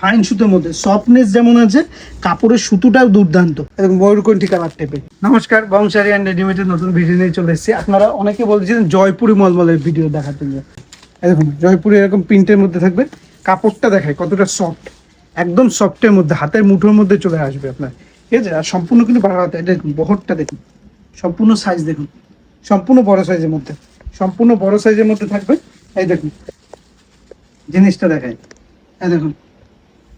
Fine সুতোর মধ্যে softness যেমন আছে, কাপড়ের সুতোটাও দুর্দান্ত এবং ময়ূরকণ্ঠী কালার টাইপের। নমস্কার, বংশারি অ্যান্ড রেডিমেডের নতুন ভিডিও নিয়ে চলে এসেছি। আপনারা অনেকে বলছিলেন জয়পুরি মলমলের ভিডিও দেখার জন্য। দেখুন জয়পুরি এরকম প্রিন্টের মধ্যে থাকবে, কাপড়টা দেখায় কতটা সফট, একদম সফটের মধ্যে, হাতের মুঠোর মধ্যে চলে আসবে আপনার, ঠিক আছে। আর সম্পূর্ণ কিন্তু বাড়া হাতে, এটা দেখুন বহরটা দেখুন, সম্পূর্ণ সাইজ দেখুন, সম্পূর্ণ বড় সাইজের মধ্যে, সম্পূর্ণ বড় সাইজের মধ্যে থাকবে। এই দেখুন জিনিসটা দেখায়, এই দেখুন,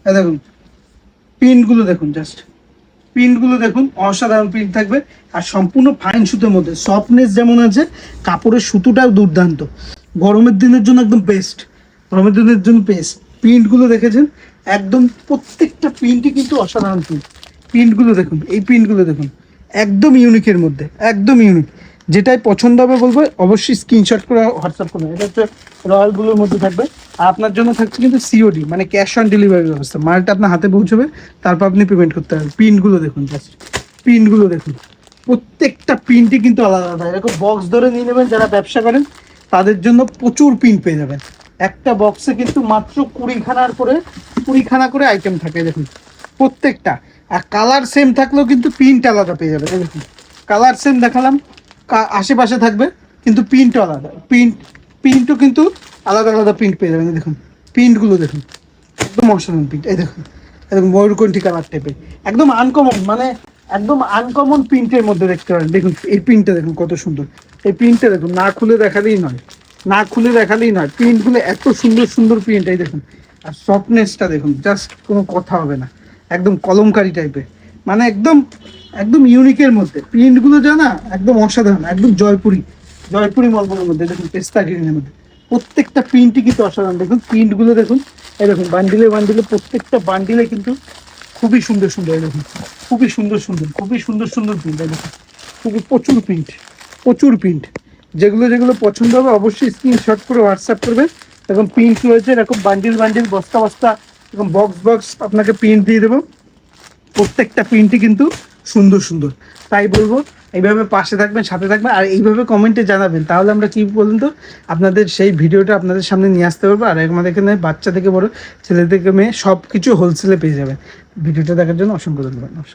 এই দেখুন প্রিন্টগুলো দেখুন, জাস্ট প্রিন্টগুলো দেখুন, অসাধারণ প্রিন্ট থাকবে। আর সম্পূর্ণ ফাইন সুতোর মধ্যে সফটনেস যেমন আছে, কাপড়ের সুতোটাও দুর্দান্ত। গরমের দিনের জন্য একদম বেস্ট, গরমের দিনের জন্য বেস্ট। প্রিন্টগুলো দেখেছেন, একদম প্রত্যেকটা প্রিন্টই কিন্তু অসাধারণ প্রিন্ট। প্রিন্টগুলো দেখুন, এই প্রিন্টগুলো দেখুন, একদম ইউনিকের মধ্যে, একদম ইউনিক। যেটাই পছন্দ হবে বলবো অবশ্যই স্ক্রিনশট করে হোয়াটসঅ্যাপ করবেন। এটা হচ্ছে রয়্যালগুলোর মধ্যে থাকবে। আর আপনার জন্য থাকছে কিন্তু সিওডি, মানে ক্যাশ অন ডেলিভারি ব্যবস্থা। মালটা আপনার হাতে পৌঁছবে, তারপর আপনি পেমেন্ট করতে পারবেন। প্রিন্টগুলো দেখুন, জাস্ট প্রিন্টগুলো দেখুন, প্রত্যেকটা প্রিন্টই কিন্তু আলাদা আলাদা। এরকম বক্স ধরে নিয়ে নেবেন, যারা ব্যবসা করেন তাদের জন্য প্রচুর প্রিন্ট পেয়ে যাবেন। একটা বক্সে কিন্তু মাত্র 20খানা করে আইটেম থাকে দেখুন প্রত্যেকটা। আর কালার সেম থাকলেও কিন্তু প্রিন্ট আলাদা পেয়ে যাবে। দেখুন কালার সেম দেখালাম, আশেপাশে থাকবে কিন্তু প্রিন্টও আলাদা, প্রিন্টও কিন্তু আলাদা আলাদা প্রিন্ট পেয়ে যাবেন। দেখুন প্রিন্টগুলো দেখুন, একদম অসাধারণ প্রিন্ট। এই দেখুন একদম ময়ূরকণ্ঠী কালার টাইপের, একদম আনকমন, মানে একদম আনকমন প্রিন্টের মধ্যে দেখতে পারেন। দেখুন এই প্রিন্টটা দেখুন কত সুন্দর, এই প্রিন্টটা দেখুন, না খুলে দেখালেই নয়, না খুলে দেখালেই নয়। প্রিন্টগুলো এত সুন্দর সুন্দর প্রিন্ট, এই দেখুন। আর সফটনেসটা দেখুন, জাস্ট কোনো কথা হবে না, একদম কলমকারি টাইপের, মানে একদম একদম ইউনিকের মধ্যে প্রিন্টগুলো জানা, একদম অসাধারণ, একদম জয়পুরি মলমলের মধ্যে। দেখুন পেস্তা গ্রিনের মধ্যে প্রত্যেকটা প্রিন্টই কিন্তু অসাধারণ। দেখুন প্রিন্টগুলো দেখুন, এই দেখুন বান্ডিলে বান্ডিলে, প্রত্যেকটা বান্ডিলে কিন্তু খুবই সুন্দর সুন্দর। এই দেখুন খুবই সুন্দর সুন্দর, খুবই সুন্দর সুন্দর প্রিন্ট। এই দেখুন খুবই প্রচুর প্রিন্ট, প্রচুর প্রিন্ট। যেগুলো যেগুলো পছন্দ হবে অবশ্যই স্ক্রিনশট করে হোয়াটসঅ্যাপ করবেন। এরকম প্রিন্ট রয়েছে, এরকম বান্ডিল বান্ডিল, বস্তা বস্তা, এরকম বক্স বক্স আপনাকে প্রিন্ট দিয়ে দেবো। প্রত্যেকটা প্রিন্টই কিন্তু সুন্দর সুন্দর। তাই বলবো এইভাবে পাশে থাকবেন, সাথে থাকবেন, আর এইভাবে কমেন্টে জানাবেন। তাহলে আমরা কি বলুন তো, আপনাদের সেই ভিডিওটা আপনাদের সামনে নিয়ে আসতে পারবো। আর আমাদের এখানে বাচ্চা থেকে বড়, ছেলে থেকে মেয়ে সব কিছু হোলসেলে পেয়ে যাবেন। ভিডিওটা দেখার জন্য অসংখ্য ধন্যবাদ। নমস্কার।